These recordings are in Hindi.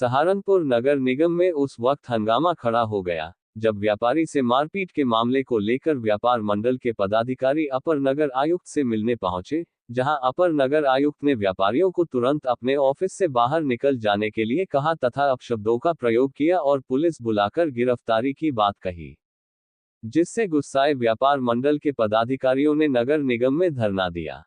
सहारनपुर नगर निगम में उस वक्त हंगामा खड़ा हो गया जब व्यापारी से मारपीट के मामले को लेकर व्यापार मंडल के पदाधिकारी अपर नगर आयुक्त से मिलने पहुंचे, जहां अपर नगर आयुक्त ने व्यापारियों को तुरंत अपने ऑफिस से बाहर निकल जाने के लिए कहा तथा अपशब्दों का प्रयोग किया और पुलिस बुलाकर गिरफ्तारी की बात कही, जिससे गुस्साए व्यापार मंडल के पदाधिकारियों ने नगर निगम में धरना दिया।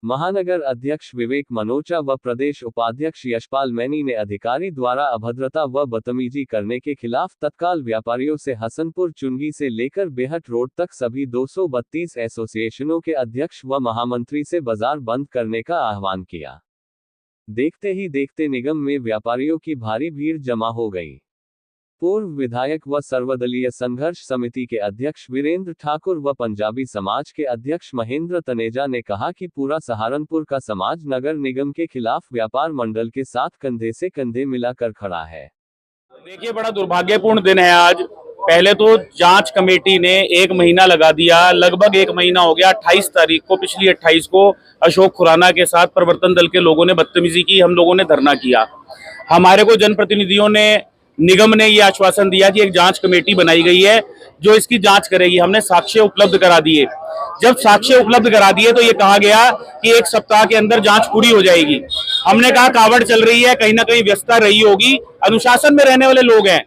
महानगर अध्यक्ष विवेक मनोचा व प्रदेश उपाध्यक्ष यशपाल मैनी ने अधिकारी द्वारा अभद्रता व बदतमीजी करने के खिलाफ तत्काल व्यापारियों से हसनपुर चुंगी से लेकर बेहट रोड तक सभी 232 एसोसिएशनों के अध्यक्ष व महामंत्री से बाजार बंद करने का आह्वान किया। देखते ही देखते निगम में व्यापारियों की भारी भीड़ जमा हो गई। पूर्व विधायक व सर्वदलीय संघर्ष समिति के अध्यक्ष वीरेंद्र ठाकुर व पंजाबी समाज के अध्यक्ष महेंद्र तनेजा ने कहा कि पूरा सहारनपुर का समाज नगर निगम के खिलाफ व्यापार मंडल के साथ कंधे से कंधे मिलाकर खड़ा है। देखिए, बड़ा दुर्भाग्यपूर्ण दिन है आज। पहले तो जांच कमेटी ने 1 महीना लगा दिया, लगभग 1 महीना हो गया। 28 तारीख को, पिछली 28 को अशोक खुराना के साथ प्रवर्तन दल के लोगों ने बदतमीजी की, हम लोगों ने धरना किया। हमारे को जनप्रतिनिधियों ने, निगम ने ये आश्वासन दिया कि एक जांच कमेटी बनाई गई है जो इसकी जांच करेगी। हमने साक्ष्य उपलब्ध करा दिए। जब साक्ष्य उपलब्ध करा दिए तो ये कहा गया कि 1 सप्ताह के अंदर जांच पूरी हो जाएगी। हमने कहा कावड़ चल रही है, कहीं ना कहीं व्यस्तता रही होगी, अनुशासन में रहने वाले लोग हैं।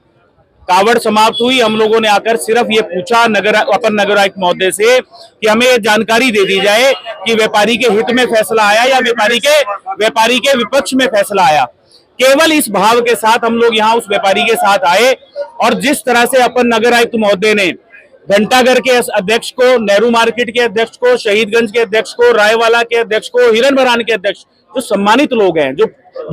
कावड़ समाप्त हुई, हम लोगों ने आकर सिर्फ ये पूछा अपर नगर आयुक्त महोदय से कि हमें ये जानकारी दे दी जाए कि व्यापारी के हित में फैसला आया या व्यापारी के विपक्ष में फैसला आया। केवल इस भाव के साथ हम लोग यहाँ उस व्यापारी के साथ आए और जिस तरह से अपर नगर आयुक्त महोदय ने घंटाघर के अध्यक्ष को, नेहरू मार्केट के अध्यक्ष को, शहीदगंज के अध्यक्ष को, रायवाला के अध्यक्ष को, हिरन भरान के अध्यक्ष, जो सम्मानित लोग हैं, जो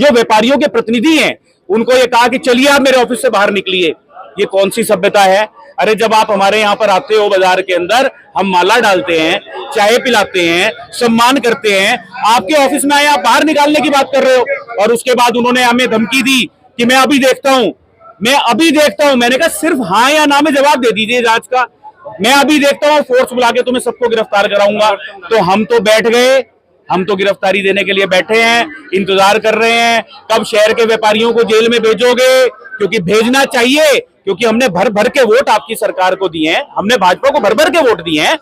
व्यापारियों के प्रतिनिधि हैं, उनको ये कहा कि चलिए आप मेरे ऑफिस से बाहर निकलिए। ये कौन सी सभ्यता है? अरे जब आप हमारे यहाँ पर आते हो बाजार के अंदर, हम माला डालते हैं, चाय पिलाते हैं, सम्मान करते हैं, आपके ऑफिस में आए आप बाहर निकालने की बात कर रहे हो। और उसके बाद उन्होंने हमें धमकी दी कि मैं अभी देखता हूं। मैंने कहा सिर्फ हाँ या ना में जवाब दे दीजिए जांच का। मैं अभी देखता हूं, फोर्स बुला के तुम्हें सबको गिरफ्तार कराऊंगा। तो हम तो बैठ गए, हम तो गिरफ्तारी देने के लिए बैठे हैं, इंतजार कर रहे हैं कब शहर के व्यापारियों को जेल में भेजोगे, क्योंकि भेजना चाहिए, क्योंकि हमने भर भर के वोट आपकी सरकार को दिए हैं, हमने भाजपा को भर भर के वोट दिए हैं।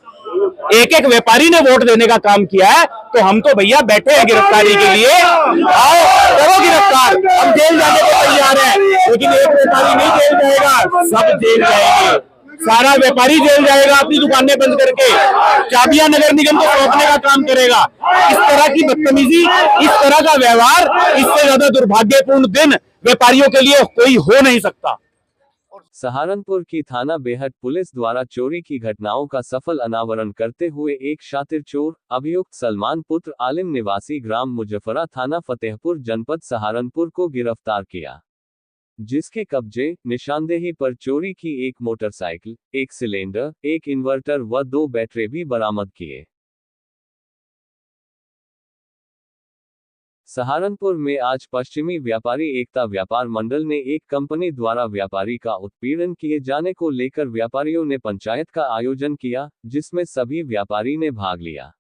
एक एक व्यापारी ने वोट देने का काम किया है, तो हम तो भैया बैठे हैं गिरफ्तारी के लिए। आओ करो गिरफ्तार, हम जेल जाने को तैयार हैं, लेकिन एक व्यापारी नहीं जेल जाएगा, सब जेल जाएंगे, सारा व्यापारी जेल जाएगा, अपनी दुकानें बंद करके चाबियां नगर निगम को सौंपने का काम करेगा। इस तरह की बदतमीजी, इस तरह का व्यवहार, इससे ज्यादा दुर्भाग्यपूर्ण दिन व्यापारियों के लिए कोई हो नहीं सकता। सहारनपुर की थाना बेहट पुलिस द्वारा चोरी की घटनाओं का सफल अनावरण करते हुए एक शातिर चोर अभियुक्त सलमान पुत्र आलिम निवासी ग्राम मुजफ्फरा थाना फतेहपुर जनपद सहारनपुर को गिरफ्तार किया, जिसके कब्जे, निशानदेही पर चोरी की 1 मोटरसाइकिल, 1 सिलेंडर, 1 इन्वर्टर व 2 बैटरी भी बरामद किए। सहारनपुर में आज पश्चिमी व्यापारी एकता व्यापार मंडल ने एक कंपनी द्वारा व्यापारी का उत्पीड़न किए जाने को लेकर व्यापारियों ने पंचायत का आयोजन किया, जिसमें सभी व्यापारी ने भाग लिया।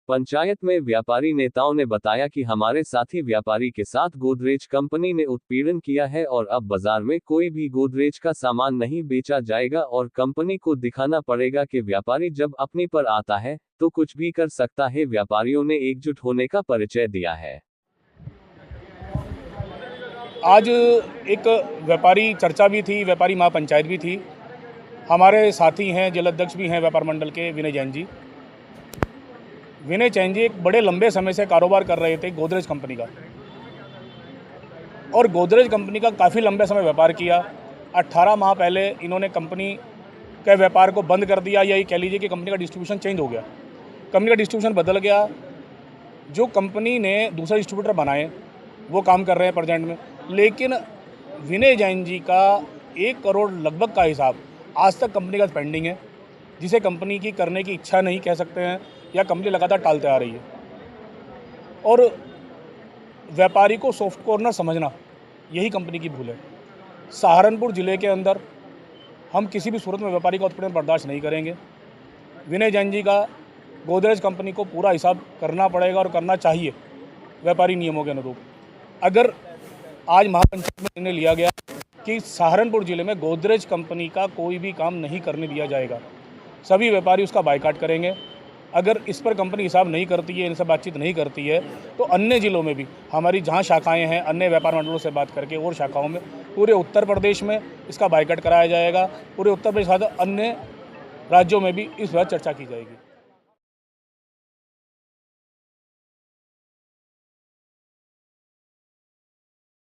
पंचायत में व्यापारी नेताओं ने बताया कि हमारे साथी व्यापारी के साथ गोदरेज कंपनी ने उत्पीड़न किया है और अब बाजार में कोई भी गोदरेज का सामान नहीं बेचा जाएगा और कंपनी को दिखाना पड़ेगा कि व्यापारी जब अपनी पर आता है तो कुछ भी कर सकता है। व्यापारियों ने एकजुट होने का परिचय दिया है। आज एक व्यापारी चर्चा भी थी, व्यापारी महापंचायत भी थी। हमारे साथी हैं, जिला अध्यक्ष भी हैं व्यापार मंडल के, विनय जैन जी। विनय जैन जी एक बड़े लंबे समय से कारोबार कर रहे थे गोदरेज कंपनी का, और गोदरेज कंपनी का काफ़ी लंबे समय व्यापार किया। 18 माह पहले इन्होंने कंपनी के व्यापार को बंद कर दिया, या ये कह लीजिए कि कंपनी का डिस्ट्रीब्यूशन चेंज हो गया, कंपनी का डिस्ट्रीब्यूशन बदल गया। जो कंपनी ने दूसरा डिस्ट्रीब्यूटर बनाए वो काम कर रहे हैं प्रेजेंट में, लेकिन विनय जैन जी का 1 करोड़ लगभग का हिसाब आज तक कंपनी का पेंडिंग है, जिसे कंपनी की करने की इच्छा नहीं कह सकते हैं, या कंपनी लगातार टालते आ रही है। और व्यापारी को सॉफ्ट कॉर्नर समझना यही कंपनी की भूल है। सहारनपुर ज़िले के अंदर हम किसी भी सूरत में व्यापारी का उत्पीड़न बर्दाश्त नहीं करेंगे। विनय जैन जी का गोदरेज कंपनी को पूरा हिसाब करना पड़ेगा और करना चाहिए व्यापारी नियमों के अनुरूप। अगर आज महापंचायत में निर्णय लिया गया कि सहारनपुर ज़िले में गोदरेज कंपनी का कोई भी काम नहीं करने दिया जाएगा। सभी व्यापारी उसका बायकॉट करेंगे। अगर इस पर कंपनी हिसाब नहीं करती है, इनसे बातचीत नहीं करती है, तो अन्य ज़िलों में भी हमारी जहां शाखाएं हैं, अन्य व्यापार मंडलों से बात करके और शाखाओं में पूरे उत्तर प्रदेश में इसका बायकॉट कराया जाएगा। पूरे उत्तर प्रदेश साथ अन्य राज्यों में भी इस बार चर्चा की जाएगी।